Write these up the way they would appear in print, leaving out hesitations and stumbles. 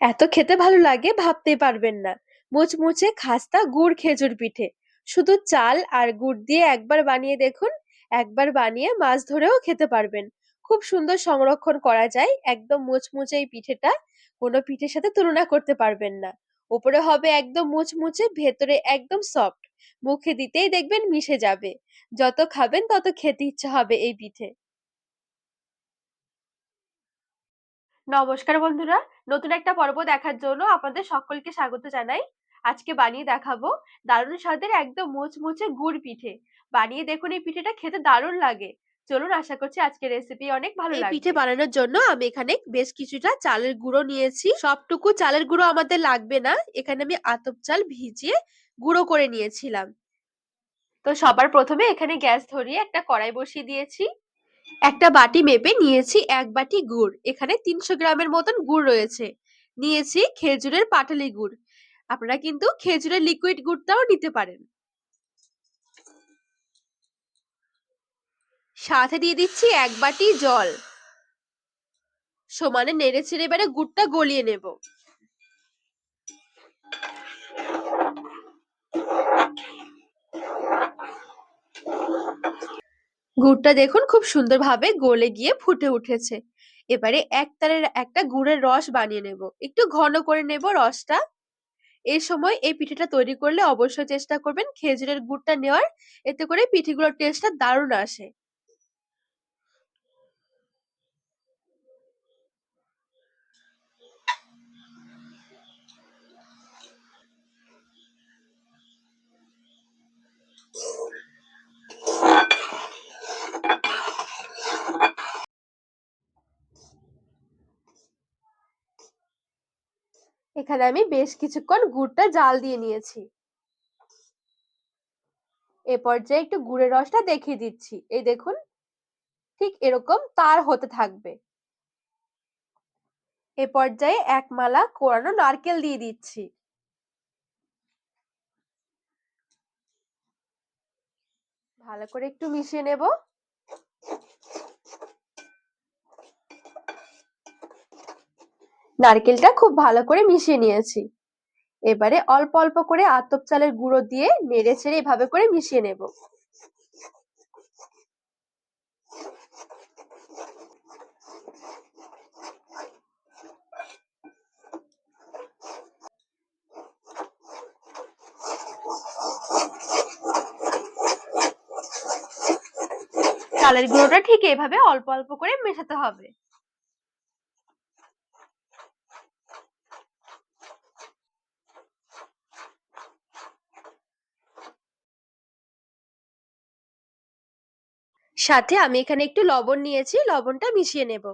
এত খেতে ভালো লাগে ভাবতেই পারবেন না। মুচমুচে খাস্তা গুড় খেজুর পিঠে। শুধু চাল আর গুড় দিয়ে একবার বানিয়ে দেখুন। একবার বানিয়ে মাছ ধরেও খেতে পারবেন। খুব সুন্দর সংরক্ষণ করা যায়। একদম মুচমুচে এই পিঠেটা কোনো পিঠের সাথে তুলনা করতে পারবেন না। উপরে হবে একদম মুচমুচে, ভেতরে একদম সফট। মুখে দিতেই দেখবেন মিশে যাবে। যত খাবেন তত খেতে ইচ্ছা হবে এই পিঠে। নমস্কার বন্ধুরা, নতুন একটা পর্ব দেখার জন্য আপনাদের সকলকে স্বাগত জানাই। আজকে বানিয়ে দেখাবো দারুণ স্বাদের একদম মুচমুচে গুড় পিঠে। বানিয়ে দেখুন, এই পিঠেটা খেতে দারুণ লাগে। চলুন, আশা করছি আজকের রেসিপি অনেক ভালো লাগবে। এই পিঠে বানানোর জন্য আমি এখানে বেশ কিছুটা চালের গুঁড়ো নিয়েছি। সবটুকু চালের গুঁড়ো আমাদের লাগবে না, এখানে আমি আতপ চাল ভিজিয়ে গুঁড়ো করে নিয়েছিলাম। তো সবার প্রথমে এখানে গ্যাস ধরিয়ে একটা কড়াই বসিয়ে দিয়েছি। একটা বাটি মেপে নিয়েছি 1 বাটি গুড়। এখানে 300 গ্রামের মতন গুড় রয়েছে। নিয়েছি খেজুরের পাটালি গুড়। আপনারা কিন্তু খেজুরের লিকুইড গুড়টাও নিতে পারেন। সাথে দিয়ে দিচ্ছি 1 বাটি জল। সমানে নেড়ে চেড়ে এবারে গুড়টা গলিয়ে নেব। গুড়টা দেখুন খুব সুন্দরভাবে গলে গিয়ে ফুটে উঠেছে। এবারে একতারের একটা গুড়ের রস বানিয়ে নেব। একটু ঘন করে নেব রসটা। এই সময় এই পিঠেটা তৈরি করলে অবশ্যই চেষ্টা করবেন খেজুরের গুড়টা নেওয়ার। এতে করে পিঠেগুলোর টেস্টটা দারুণ আসে। এখানে আমি বেশ কিছুক্ষণ গুড়টা জাল দিয়ে নিয়েছি। এ পর্যায়ে একটু গুড়ের রসটা দেখিয়ে দিচ্ছি। এই দেখুন, ঠিক এরকম তার হতে থাকবে। এ পর্যায়ে 1 মালা কোরানো নারকেল দিয়ে দিচ্ছি। ভালো করে একটু মিশিয়ে নেব। নারকেলটা খুব ভালো করে মিশিয়ে নিয়েছি। এবারে অল্প অল্প করে আতপ চালের গুঁড়ো দিয়ে নেড়ে ছেড়ে এভাবে করে মিশিয়ে নেব। চালের গুঁড়োটা ঠিক এভাবে অল্প অল্প করে মেশাতে হবে। সাথে আমি এখানে একটু লবণ নিয়েছি, লবণটা মিশিয়ে নেব।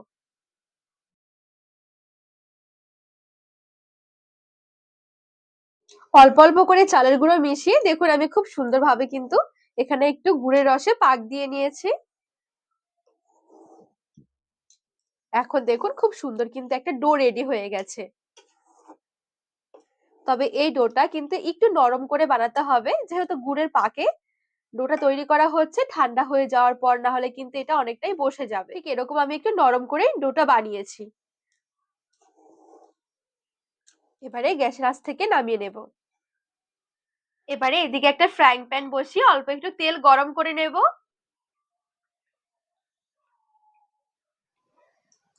অল্প অল্প করে চালের গুঁড়ো মিশিয়ে দেখুন আমি খুব সুন্দরভাবে কিন্তু এখানে একটু গুড়ের রসে পাক দিয়ে নিয়েছি। এখন দেখুন খুব সুন্দর কিন্তু একটা ডো রেডি হয়ে গেছে। তবে এই ডোটা কিন্তু একটু নরম করে বানাতে হবে, যেহেতু গুড়ের পাকে ডোটা তৈরি করা হচ্ছে। ঠান্ডা হয়ে যাওয়ার পর না হলে কিন্তু এটা অনেকটাই বসে যাবে। ঠিক এরকম আমি একটু নরম করে ডোটা বানিয়েছি। এবারে গ্যাসের আঁচ থেকে নামিয়ে নেব। এবারে এদিকে একটা ফ্রাইং প্যান বসিয়ে অল্প একটু তেল গরম করে নেব।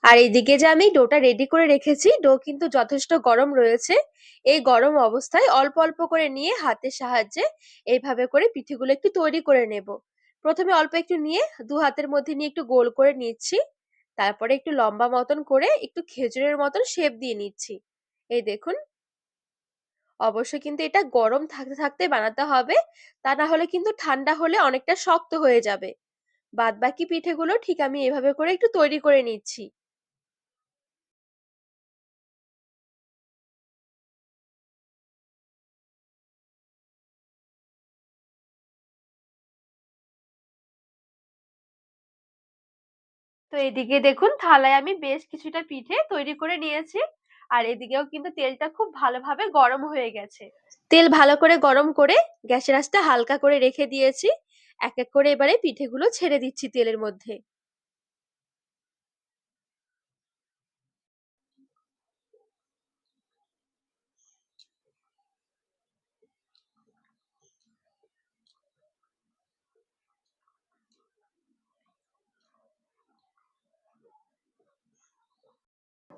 আর এইদিকে যে আমি ডোটা রেডি করে রেখেছি, ডো কিন্তু যথেষ্ট গরম রয়েছে। এই গরম অবস্থায় অল্প অল্প করে নিয়ে হাতের সাহায্যে এইভাবে করে পিঠেগুলো একটু তৈরি করে নেব। প্রথমে অল্প একটু নিয়ে দু হাতের মধ্যে নিয়ে একটু গোল করে নিচ্ছি। তারপরে একটু লম্বা মতন করে একটু খেজুরের মতন শেপ দিয়ে নিচ্ছি। এই দেখুন, অবশ্যই কিন্তু এটা গরম থাকতে থাকতে বানাতে হবে। তা না হলে কিন্তু ঠান্ডা হলে অনেকটা শক্ত হয়ে যাবে। বাদ বাকি পিঠেগুলো ঠিক আমি এভাবে করে একটু তৈরি করে নিচ্ছি। তো এদিকে দেখুন থালায় আমি বেশ কিছুটা পিঠে তৈরি করে নিয়েছি। আর এদিকেও কিন্তু তেলটা খুব ভালোভাবে গরম হয়ে গেছে। তেল ভালো করে গরম করে গ্যাসের আঁচটা হালকা করে রেখে দিয়েছি। এক এক করে এবারে পিঠেগুলো ছেড়ে দিচ্ছি তেলের মধ্যে।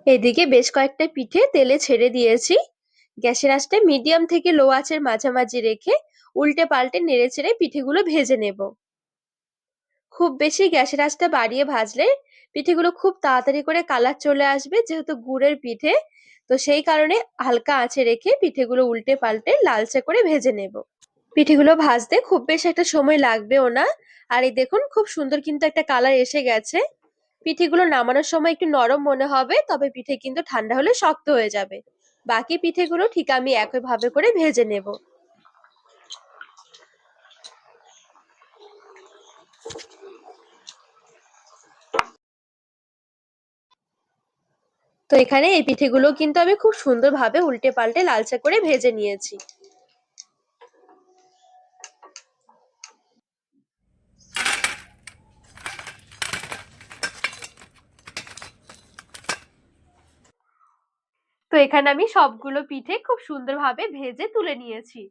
এদিকে বেশ কয়েকটা পিঠে তেলে ছেড়ে দিয়েছি। গ্যাসের আঁচটা মিডিয়াম থেকে লো আঁচের মাঝামাঝি রেখে উল্টে পাল্টে নেড়ে চেড়ে পিঠেগুলো ভেজে নেব। খুব বেশি গ্যাসের আঁচটা বাড়িয়ে ভাজলে পিঠেগুলো খুব তাড়াতাড়ি করে কালার চলে আসবে, যেহেতু গুড়ের পিঠে। তো সেই কারণে হালকা আঁচে রেখে পিঠেগুলো উল্টে পাল্টে লালচে করে ভেজে নেব। পিঠেগুলো ভাজতে খুব বেশি একটা সময় লাগবেও না। আর এই দেখুন, খুব সুন্দর কিন্তু একটা কালার এসে গেছে। পিঠেগুলো নামানোর সময় একটু নরম মনে হবে, তবে পিঠে কিন্তু ঠান্ডা হলে শক্ত হয়ে যাবে। বাকি পিঠেগুলো ঠিক আমি একইভাবে করে ভেজে নেব। তো এখানে এই পিঠেগুলো কিন্তু আমি খুব সুন্দরভাবে উল্টে পাল্টে লালচে করে ভেজে নিয়েছি। তো এখানে আমি সবগুলো পিঠে খুব সুন্দরভাবে ভেজে তুলে নিয়েছি।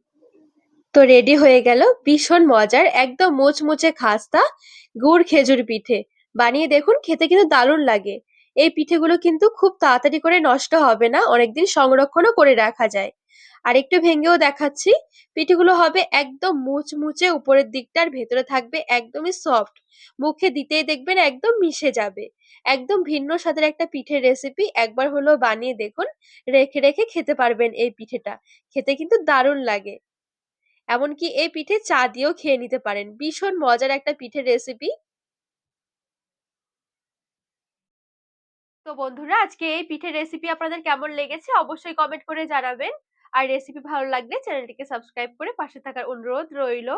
তো রেডি হয়ে গেল ভীষণ মজার একদম মোচমোচে খাস্তা গুড় খেজুর পিঠে। বানিয়ে দেখুন, খেতে কিন্তু দারুণ লাগে। এই পিঠেগুলো কিন্তু খুব তাড়াতাড়ি করে নষ্ট হবে না, অনেকদিন সংরক্ষণও করে রাখা যায়। আর একটু ভেঙেও দেখাচ্ছি। পিঠেগুলো হবে একদম মুচমুচে উপরের দিকটা, আর ভেতরে থাকবে একদমই সফট। মুখে দিতেই দেখবেন একদম মিশে যাবে। একদম ভিন্ন স্বাদের একটা পিঠের রেসিপি, একবার হলেও বানিয়ে দেখুন। রেখে রেখে খেতে পারবেন এই পিঠেটা। খেতে কিন্তু দারুণ লাগে। এমনকি এই পিঠে চা দিয়েও খেয়ে নিতে পারেন। ভীষণ মজার একটা পিঠের রেসিপি। তো বন্ধুরা, আজকে এই পিঠের রেসিপি আপনাদের কেমন লেগেছে অবশ্যই কমেন্ট করে জানাবেন। আর রেসিপি ভালো লাগলে চ্যানেলটিকে সাবস্ক্রাইব করে পাশে থাকার অনুরোধ রইল।